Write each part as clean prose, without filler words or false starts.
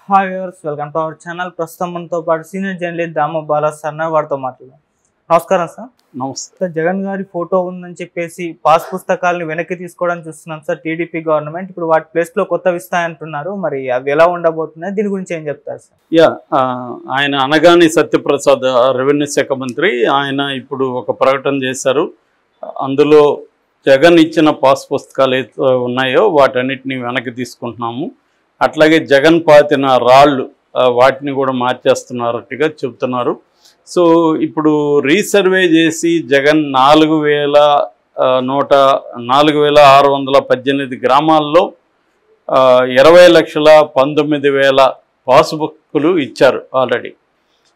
Hi viewers, welcome to our channel. ప్రస్తుతం మనతో పాటు సీనియర్ జర్నలిస్ట్ దామ బాలా సార్ వారితో మాట్లాడదాం. నమస్కారం సార్. నమస్తే. జగన్ గారి ఫోటో ఉందని చెప్పేసి పాస్ పుస్తకాలను వెనక్కి తీసుకోవడానికి చూస్తున్నాం సార్ టీడీపీ గవర్నమెంట్. ఇప్పుడు వాటి ప్లేస్లో కొత్తవి ఇస్తాయంటున్నారు. మరి అవి ఎలా ఉండబోతున్నాయి, దీని గురించి ఏం చెప్తారు సార్? ఆయన అనగాని సత్యప్రసాద్ రెవెన్యూ శాఖ మంత్రి, ఆయన ఇప్పుడు ఒక ప్రకటన చేశారు. అందులో జగన్ ఇచ్చిన పాస్ పుస్తకాలు ఏదో ఉన్నాయో వాటన్నిటిని వెనక్కి తీసుకుంటున్నాము, అట్లాగే జగన్ పాతిన రాళ్ళు వాటిని కూడా మార్చేస్తున్నారట్టుగా చెబుతున్నారు. సో ఇప్పుడు రీసర్వే చేసి జగన్ 4,618 గ్రామాల్లో 20,19,000 పాస్బుక్లు ఇచ్చారు ఆల్రెడీ.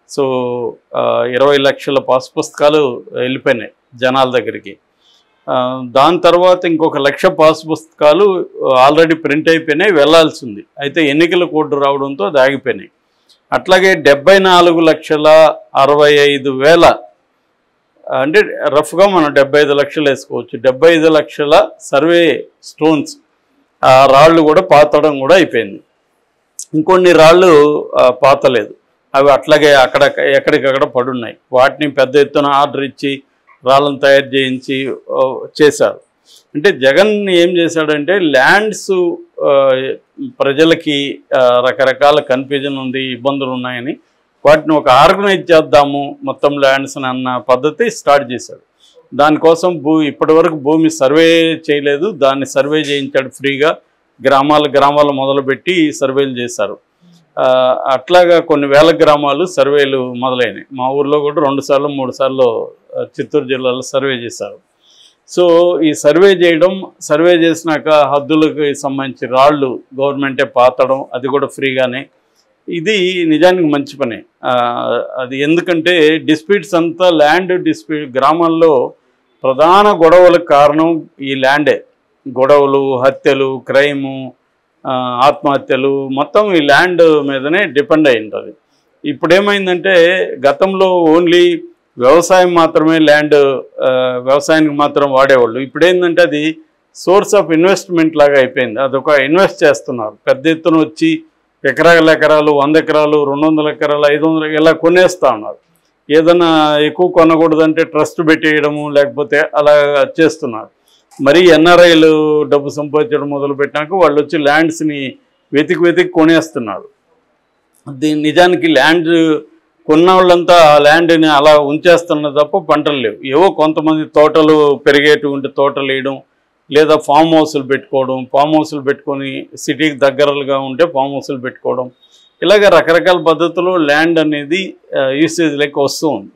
సో 20 లక్షల పాస్ పుస్తకాలు వెళ్ళిపోయినాయి జనాల దగ్గరికి. దాని తర్వాత ఇంకొక 1,00,000 పాస్ పుస్తకాలు ఆల్రెడీ ప్రింట్ అయిపోయినాయి, వెళ్లాల్సి ఉంది. అయితే ఎన్నికల కోడ్ రావడంతో అది ఆగిపోయినాయి. అట్లాగే 74,65,000 అంటే రఫ్గా మనం 75 లక్షలు వేసుకోవచ్చు. 75 లక్షల సర్వే స్టోన్స్ రాళ్ళు కూడా పాతడం కూడా అయిపోయింది. ఇంకొన్ని రాళ్ళు పాతలేదు, అవి అట్లాగే ఎక్కడికక్కడ పడున్నాయి. వాటిని పెద్ద ఎత్తున ఆర్డర్ ఇచ్చి రాళ్ళను తయారు చేయించి చేశారు. అంటే జగన్ ఏం చేశాడంటే, ల్యాండ్స్ ప్రజలకి రకరకాల కన్ఫ్యూజన్ ఉంది, ఇబ్బందులు ఉన్నాయని వాటిని ఒక ఆర్గనైజ్ చేద్దాము మొత్తం ల్యాండ్స్ అన్న పద్ధతి స్టార్ట్ చేశాడు. దానికోసం ఇప్పటివరకు భూమి సర్వే చేయలేదు, దాన్ని సర్వే చేయించాడు ఫ్రీగా. గ్రామాలు మొదలుపెట్టి సర్వేలు చేశారు. అట్లాగా కొన్ని వేల గ్రామాలు సర్వేలు మొదలైనవి. మా ఊర్లో కూడా 2 సార్లు 3 సార్లు చిత్తూరు జిల్లాలో సర్వే చేశారు. సో ఈ సర్వే చేసినాక హద్దులకు సంబంధించి రాళ్ళు గవర్నమెంటే పాతడం, అది కూడా ఫ్రీగానే. ఇది నిజానికి మంచి పనే. అది ఎందుకంటే డిస్ప్యూట్స్ అంతా ల్యాండ్ డిస్ప్యూట్, గ్రామాల్లో ప్రధాన గొడవలకు కారణం ఈ ల్యాండే. గొడవలు, హత్యలు, క్రైము, ఆత్మహత్యలు మొత్తం ఈ ల్యాండ్ మీదనే డిపెండ్ అయి ఉంటుంది. ఇప్పుడు ఏమైందంటే, గతంలో ఓన్లీ వ్యవసాయం మాత్రమే వ్యవసాయానికి మాత్రం వాడేవాళ్ళు. ఇప్పుడు ఏంటంటే అది సోర్స్ ఆఫ్ ఇన్వెస్ట్మెంట్ లాగా అయిపోయింది. అదొక ఇన్వెస్ట్ చేస్తున్నారు పెద్ద ఎత్తున వచ్చి. ఎకరాలు 100 ఎకరాలు 200 ఎకరాలు 500 ఇలా కొనేస్తూ ఉన్నారు. ఏదైనా ఎక్కువ కొనకూడదంటే ట్రస్ట్ పెట్టేయడము, లేకపోతే అలా చేస్తున్నారు. మరి ఎన్ఆర్ఐలు డబ్బు సంపాదించడం మొదలుపెట్టాక వాళ్ళు వచ్చి ల్యాండ్స్ని వెతికి కొనేస్తున్నారు. నిజానికి ల్యాండ్ కొన్న వాళ్ళంతా ఆ ల్యాండ్ని అలా ఉంచేస్తున్న తప్ప పంటలు లేవు. ఏవో కొంతమంది తోటలు పెరిగేటువంటి తోటలు వేయడం, లేదా ఫామ్ హౌస్లు పెట్టుకోవడం, ఫామ్ హౌస్లు పెట్టుకొని సిటీకి దగ్గరలుగా ఉంటే ఫామ్ హౌస్లు పెట్టుకోవడం, ఇలాగ రకరకాల పద్ధతుల్లో ల్యాండ్ అనేది యూసేజ్ లెక్క వస్తూ ఉంది.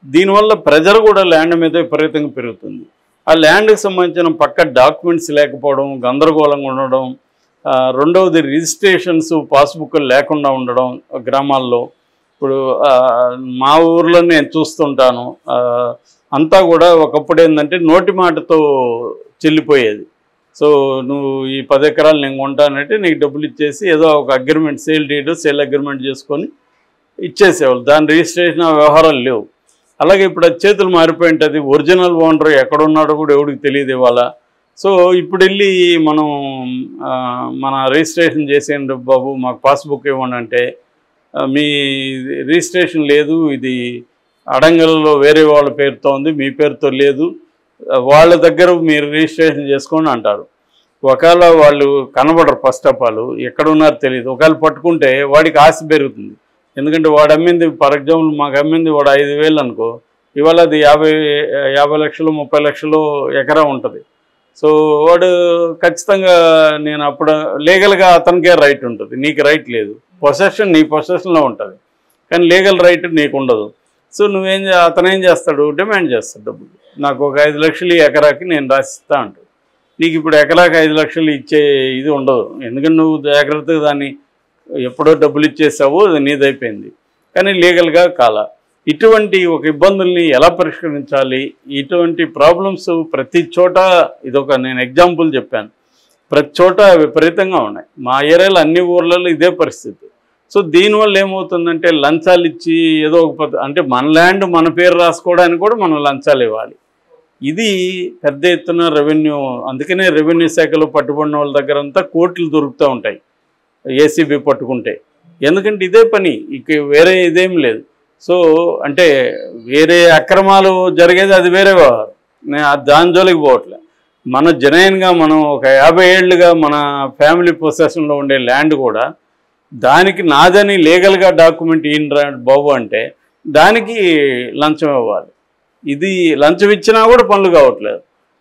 దీనివల్ల ప్రెజర్ కూడా ల్యాండ్ మీద విపరీతంగా పెరుగుతుంది. ఆ ల్యాండ్కి సంబంధించిన పక్క డాక్యుమెంట్స్ లేకపోవడం, గందరగోళంగా ఉండడం, రెండవది రిజిస్ట్రేషన్స్ పాస్బుక్లు లేకుండా ఉండడం గ్రామాల్లో. ఇప్పుడు మా ఊర్లో నేను చూస్తుంటాను, అంతా కూడా ఒకప్పుడు ఏంటంటే నోటి మాటతో చెల్లిపోయేది. సో నువ్వు ఈ 10 ఎకరాలు నేను కొంటానంటే నీకు డబ్బులు ఇచ్చేసి ఏదో ఒక అగ్రిమెంట్, సేల్ అగ్రిమెంట్ చేసుకొని ఇచ్చేసేవాళ్ళు. దాని రిజిస్ట్రేషన్ వ్యవహారాలు లేవు. అలాగే ఇప్పుడు అది చేతులు మారిపోయి ఉంటుంది. ఒరిజినల్ ఓనర్ ఎక్కడున్నాడో కూడా ఎవరికి తెలియదు ఇవాళ. సో ఇప్పుడు వెళ్ళి మన రిజిస్ట్రేషన్ చేసేయండి బాబు, మాకు పాస్బుక్ ఇవ్వండి అంటే, మీ రిజిస్ట్రేషన్ లేదు, ఇది అడంగల్లో వేరే వాళ్ళ పేరుతో ఉంది, మీ పేరుతో లేదు, వాళ్ళ దగ్గర మీరు రిజిస్ట్రేషన్ చేసుకోండి అంటారు. ఒకవేళ వాళ్ళు కనబడరు, ఫస్ట్ ఆఫ్ ఆల్ ఎక్కడున్నారో తెలియదు. ఒకవేళ పట్టుకుంటే వాడికి ఆశ పెరుగుతుంది. ఎందుకంటే వాడు అమ్మింది, ఫర్ ఎగ్జాంపుల్ మాకు అమ్మింది వాడు 5,000 అనుకో, ఇవాళ అది 50 లక్షలు 30 లక్షలు ఎకరా ఉంటుంది. సో వాడు ఖచ్చితంగా, నేను అప్పుడు లీగల్గా అతనికే రైట్ ఉంటుంది, నీకు రైట్ లేదు. పొసెషన్ నీ పొసెషన్లో ఉంటుంది, కానీ లీగల్ రైట్ నీకు ఉండదు. సో అతను ఏం చేస్తాడు, డిమాండ్ చేస్తాడు డబ్బులు. నాకు ఒక 5 లక్షలు ఈ ఎకరాకి నేను రాసిస్తా అంటాడు. నీకు ఇప్పుడు ఎకరాకి 5 లక్షలు ఇచ్చే ఇది ఉండదు, ఎందుకంటే నువ్వు జాగ్రత్తగా దాన్ని ఎప్పుడో డబ్బులు ఇచ్చేసావు, అది నీదైపోయింది. కానీ లీగల్గా కాల. ఇటువంటి ఒక ఇబ్బందుల్ని ఎలా పరిష్కరించాలి, ఇటువంటి ప్రాబ్లమ్స్ ప్రతి చోట, నేను ఎగ్జాంపుల్ చెప్పాను, ప్రతి చోట విపరీతంగా ఉన్నాయి. మా ఏరియాలో అన్ని ఊర్లలో ఇదే పరిస్థితి. సో దీనివల్ల ఏమవుతుందంటే, లంచాలు ఇచ్చి ఏదో ఒక అంటే మన ల్యాండ్ మన పేరు రాసుకోవడానికి కూడా మనం లంచాలు ఇవ్వాలి. ఇది పెద్ద ఎత్తున రెవెన్యూ, అందుకనే రెవెన్యూ శాఖలో పట్టుబడిన వాళ్ళ దగ్గర అంతా కోట్లు దొరుకుతూ ఉంటాయి ఏసీబీ పట్టుకుంటే. ఎందుకంటే ఇదే పని, ఇక వేరే ఇదేం లేదు. సో అంటే వేరే అక్రమాలు జరిగేది అది వేరే వ్యవహారం, నేను దాని జోలికి పోవట్లే. మన జనైన్గా మనం ఒక 50 ఏళ్ళుగా మన ఫ్యామిలీ పొసెషన్లో ఉండే ల్యాండ్ కూడా దానికి నాదని లీగల్గా డాక్యుమెంట్ ఈయనరా బాబు అంటే దానికి లంచం ఇవ్వాలి. ఇది లంచం ఇచ్చినా కూడా పనులు కావట్లేదు.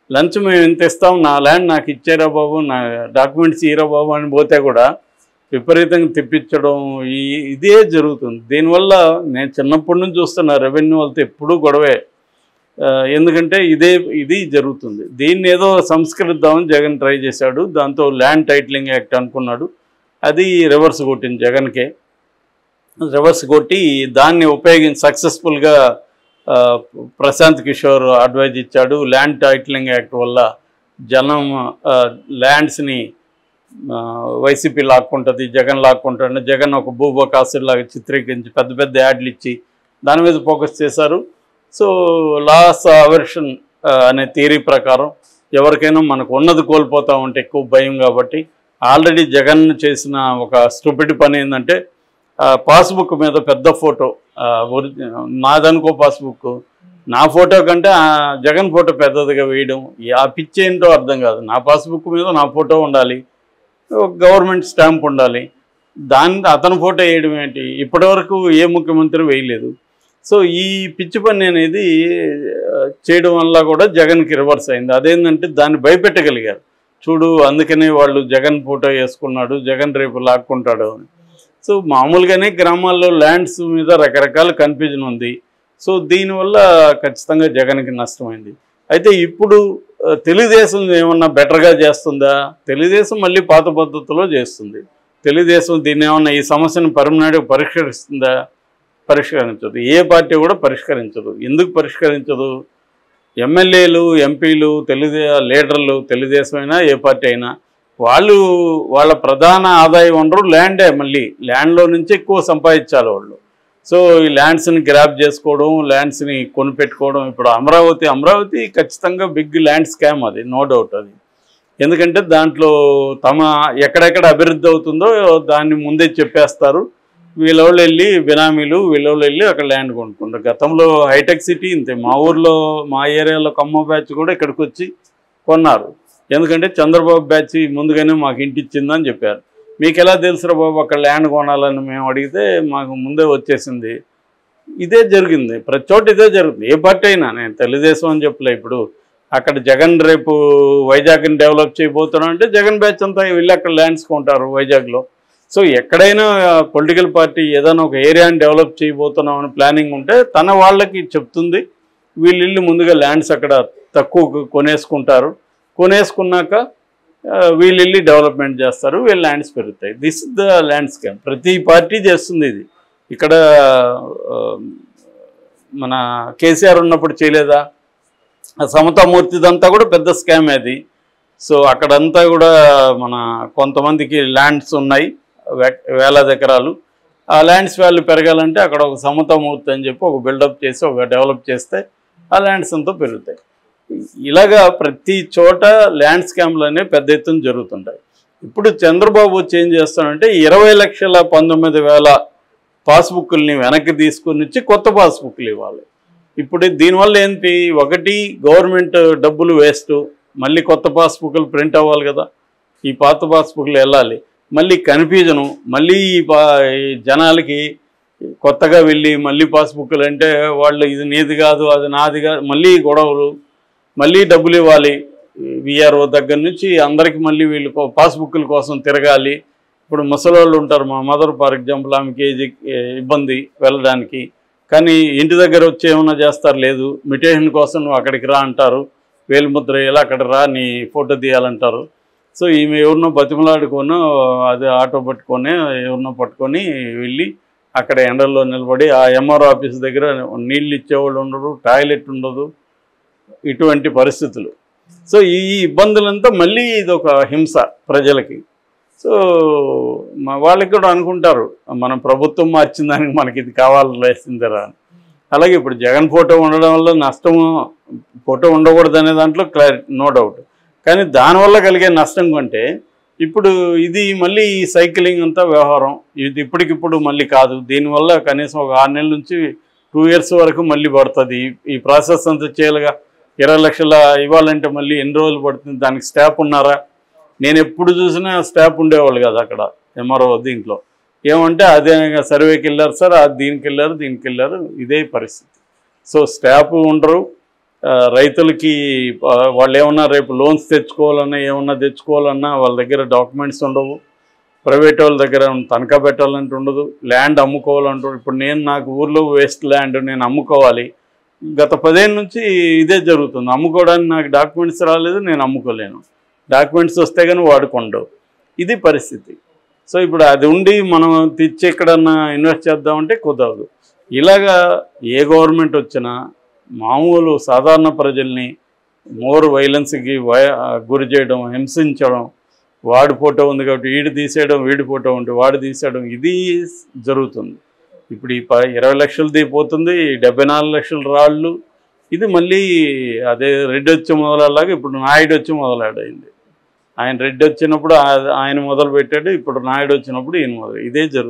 లంచం మేము ఎంత ఇస్తాం, నా ల్యాండ్ నాకు ఇచ్చారా బాబు, నా డాక్యుమెంట్స్ ఇయ్యరా బాబు అని పోతే కూడా విపరీతంగా తెప్పించడం ఇదే జరుగుతుంది. దీనివల్ల నేను చిన్నప్పటి నుంచి చూస్తున్నా రెవెన్యూ వాళ్ళతో ఎప్పుడూ గొడవే. ఎందుకంటే ఇది జరుగుతుంది. దీన్ని ఏదో సంస్కరిద్దామని జగన్ ట్రై చేశాడు. దాంతో ల్యాండ్ టైటిలింగ్ యాక్ట్ అనుకున్నాడు, అది రివర్స్ కొట్టింది జగన్కే. రివర్స్ కొట్టి దాన్ని ఉపయోగించి సక్సెస్ఫుల్గా ప్రశాంత్ కిషోర్ అడ్వైజ్ ఇచ్చాడు. ల్యాండ్ టైటిలింగ్ యాక్ట్ వల్ల జనం ల్యాండ్స్ని వైసీపీ లాక్కుంటుంది, జగన్ లాక్కుంటాడు, జగన్ ఒక భూబకాసులాగా చిత్రీకరించి పెద్ద పెద్ద యాడ్లు ఇచ్చి దాని మీద ఫోకస్ చేశారు. సో లాస్ అవర్షన్ అనే థియరీ ప్రకారం ఎవరికైనా మనకు ఉన్నది కోల్పోతా ఉంటే ఎక్కువ భయం కాబట్టి ఆల్రెడీ జగన్ చేసిన ఒక స్టూపిడ్ పని ఏంటంటే పాస్బుక్ మీద పెద్ద ఫోటో, నాదనుకో పాస్బుక్, నా ఫోటో కంటే జగన్ ఫోటో పెద్దదిగా వేయడం. ఆ పిచ్చి ఏంటో అర్థం కాదు. నా పాస్బుక్ మీద నా ఫోటో ఉండాలి, గవర్నమెంట్ స్టాంప్ ఉండాలి, అతని ఫోటో వేయడం ఏంటి? ఇప్పటివరకు ఏ ముఖ్యమంత్రి వేయలేదు. సో ఈ పిచ్చి పని అనేది చేయడం వల్ల కూడా జగన్కి రివర్స్ అయింది. అదేంటంటే దాన్ని భయపెట్టగలిగారు. చూడు అందుకనే వాళ్ళు జగన్ ఫోటో వేసుకున్నాడు, జగన్ రేపు లాక్కుంటాడు అని. సో మామూలుగానే గ్రామాల్లో ల్యాండ్స్ మీద రకరకాల కన్ఫ్యూజన్ ఉంది. సో దీనివల్ల ఖచ్చితంగా జగన్కి నష్టమైంది. అయితే ఇప్పుడు తెలుగుదేశం ఏమన్నా బెటర్గా చేస్తుందా? తెలుగుదేశం మళ్ళీ పాత పద్ధతిలో చేస్తుంది. తెలుగుదేశం దీన్ని ఏమన్నా ఈ సమస్యను పర్మనెంట్గా పరిష్కరిస్తుందా? పరిష్కరించదు. ఏ పార్టీ కూడా పరిష్కరించదు. ఎందుకు పరిష్కరించదు? ఎమ్మెల్యేలు, ఎంపీలు, లీడర్లు, తెలుగుదేశం అయినా ఏ పార్టీ అయినా వాళ్ళ ప్రధాన ఆదాయ వనరు ల్యాండే. మళ్ళీ ల్యాండ్లో నుంచి ఎక్కువ సంపాదించాలి వాళ్ళు. సో ఈ ల్యాండ్స్ని గ్రాప్ చేసుకోవడం, ల్యాండ్స్ని కొనిపెట్టుకోవడం. ఇప్పుడు అమరావతి ఖచ్చితంగా బిగ్ ల్యాండ్ స్కామ్, అది నో డౌట్. అది ఎందుకంటే దాంట్లో ఎక్కడెక్కడ అభివృద్ధి అవుతుందో దాన్ని ముందే చెప్పేస్తారు. వీళ్ళోళ్ళు వెళ్ళి బినామీలు వీళ్ళోళ్ళు వెళ్ళి అక్కడ ల్యాండ్ కొనుక్కుంటారు. గతంలో హైటెక్ సిటీ ఇంతే. మా ఊర్లో మా ఏరియాలో ఖమ్మం బ్యాచ్ కూడా ఇక్కడికి వచ్చి కొన్నారు. ఎందుకంటే చంద్రబాబు బ్యాచ్ ముందుగానే మాకు ఇంటి ఇచ్చిందని చెప్పారు. మీకు ఎలా తెలుసురా బాబు అక్కడ ల్యాండ్ కొనాలని మేము అడిగితే మాకు ముందే వచ్చేసింది. ఇదే జరిగింది, ప్రతి చోట ఇదే జరుగుతుంది. ఏ పార్టీ అయినా, నేను తెలుగుదేశం అని చెప్పలే. ఇప్పుడు అక్కడ జగన్ రేపు వైజాగ్ని డెవలప్ చేయబోతున్నాం అంటే జగన్ బ్యాచ్ అంతా వెళ్ళి అక్కడ ల్యాండ్స్ కొంటారు వైజాగ్లో. సో ఎక్కడైనా పొలిటికల్ పార్టీ ఏదైనా ఒక ఏరియాని డెవలప్ చేయబోతున్నాం అని ప్లానింగ్ ఉంటే తన వాళ్ళకి చెప్తుంది. వీళ్ళు ముందుగా ల్యాండ్స్ అక్కడ తక్కువ కొనేసుకున్నాక వీళ్ళు డెవలప్మెంట్ చేస్తారు, వీళ్ళు ల్యాండ్స్ పెరుగుతాయి. This is the land scam. ప్రతి పార్టీ చేస్తుంది ఇది. ఇక్కడ మన కేసీఆర్ ఉన్నప్పుడు చేయలేదా? సమతామూర్తిదంతా కూడా పెద్ద స్కామ్ అది. సో అక్కడంతా కూడా మన కొంతమందికి ల్యాండ్స్ ఉన్నాయి, వేలాది ఎకరాలు. ఆ ల్యాండ్స్ వాల్యూ పెరగాలంటే అక్కడ ఒక సమతామూర్తి అని చెప్పి ఒక బిల్డప్ చేసి ఒక డెవలప్ చేస్తే ఆ ల్యాండ్స్ అంతా పెరుగుతాయి. ఇలాగా ప్రతి చోట ల్యాండ్ స్కామ్లు అనేవి పెద్ద ఎత్తున జరుగుతుంటాయి. ఇప్పుడు చంద్రబాబు వచ్చి ఏం చేస్తానంటే 20,19,000 పాస్బుక్ని వెనక్కి తీసుకుని వచ్చి కొత్త పాస్బుక్లు ఇవ్వాలి. ఇప్పుడు దీనివల్ల ఏంటి? ఒకటి గవర్నమెంట్ డబ్బులు వేస్ట్, మళ్ళీ కొత్త పాస్బుక్లు ప్రింట్ అవ్వాలి కదా, ఈ పాత పాస్బుక్లు వెళ్ళాలి, మళ్ళీ కన్ఫ్యూజను, మళ్ళీ జనాలకి కొత్తగా వెళ్ళి మళ్ళీ పాస్బుక్లు అంటే వాళ్ళు ఇది నీది కాదు అది నాది కాదు, మళ్ళీ గొడవలు, మళ్ళీ డబ్బులు ఇవ్వాలి. విఆర్ఓ దగ్గర నుంచి అందరికీ మళ్ళీ వీళ్ళు పాస్బుక్ల కోసం తిరగాలి. ఇప్పుడు ముసలోళ్ళు ఉంటారు, మా మదర్ ఫర్ ఎగ్జాంపుల్, ఆమెకి ఏజ్ ఇబ్బంది వెళ్ళడానికి, కానీ ఇంటి దగ్గర వచ్చి ఏమన్నా చేస్తారు, లేదు మిటేషన్ కోసం నువ్వు అక్కడికి రా అంటారు, వేలిముద్ర వేయాలి, అక్కడ రా నీ ఫోటో తీయాలంటారు. సో ఈమె ఎవరినో బతిమలాడుకొని అది ఆటో పట్టుకొని ఎవరినో పట్టుకొని వెళ్ళి అక్కడ ఎండల్లో నిలబడి ఆ ఎంఆర్ఓ ఆఫీస్ దగ్గర నీళ్ళు ఇచ్చేవాళ్ళు ఉండరు, టాయిలెట్ ఉండదు, ఇటువంటి పరిస్థితులు. సో ఈ ఇబ్బందులంతా మళ్ళీ ఇది ఒక హింస ప్రజలకి. సో వాళ్ళకి కూడా అనుకుంటారు మనం ప్రభుత్వం మార్చిన దానికి మనకి ఇది కావాల్సిందిరా అని. అలాగే ఇప్పుడు జగన్ ఫోటో ఉండడం వల్ల నష్టము, ఫోటో ఉండకూడదు అనే దాంట్లో క్లారిటీ నో డౌట్. కానీ దానివల్ల కలిగే నష్టం కంటే ఇప్పుడు ఇది మళ్ళీ ఈ సైక్లింగ్ అంతా వ్యవహారం, ఇది ఇప్పటికిప్పుడు మళ్ళీ కాదు. దీనివల్ల కనీసం ఒక 6 నెలల నుంచి 2 years వరకు మళ్ళీ పడుతుంది. ఈ ప్రాసెస్ అంతా చేయాలిగా. 20 లక్షల ఇవ్వాలంటే మళ్ళీ ఎన్ని రోజులు పడుతుంది? దానికి స్టాఫ్ ఉన్నారా? నేను ఎప్పుడు చూసినా స్టాఫ్ ఉండేవాళ్ళు కదా అక్కడ ఎంఆర్ఓ దీంట్లో. ఏమంటే అదే సర్వేకి వెళ్ళారు సార్, దీనికి వెళ్ళారు, ఇదే పరిస్థితి. సో స్టాఫ్ ఉండరు. రైతులకి వాళ్ళు ఏమన్నా రేపు లోన్స్ తెచ్చుకోవాలన్నా తెచ్చుకోవాలన్నా వాళ్ళ దగ్గర డాక్యుమెంట్స్ ఉండవు. ప్రైవేట్ వాళ్ళ దగ్గర తనఖా పెట్టాలంటే ఉండదు. ల్యాండ్ అమ్ముకోవాలంటూ ఇప్పుడు నాకు ఊర్లో వేస్ట్ ల్యాండ్ నేను అమ్ముకోవాలి. గత 10 ఏళ్ళ నుంచి ఇదే జరుగుతుంది. అమ్ముకోవడానికి నాకు డాక్యుమెంట్స్ రాలేదు, నేను అమ్ముకోలేను. డాక్యుమెంట్స్ వస్తే కానీ వాడుకోండవు. ఇది పరిస్థితి. సో ఇప్పుడు అది ఉండి మనం తెచ్చి ఎక్కడన్నా ఇన్వెస్ట్ చేద్దామంటే కుదరదు. ఇలాగా ఏ గవర్నమెంట్ వచ్చినా మామూలు సాధారణ ప్రజల్ని మోర్ వైలెన్స్కి గురి చేయడం, హింసించడం, వాడి ఫోటో ఉంది కాబట్టి వీడు తీసేయడం, వీడి ఫోటో ఉంటే వాడు తీసేయడం, ఇది జరుగుతుంది. ఇప్పుడు ఈ 20 లక్షలది పోతుంది, 74 లక్షల రాళ్ళు. ఇది మళ్ళీ అదే రెడ్డి వచ్చి మొదలలాగా ఇప్పుడు నాయుడు వచ్చి మొదలాడైంది. ఆయన రెడ్డి వచ్చినప్పుడు ఆయన మొదలు పెట్టాడు, ఇప్పుడు నాయుడు వచ్చినప్పుడు ఈయన మొదలు, ఇదే జరుగుతుంది.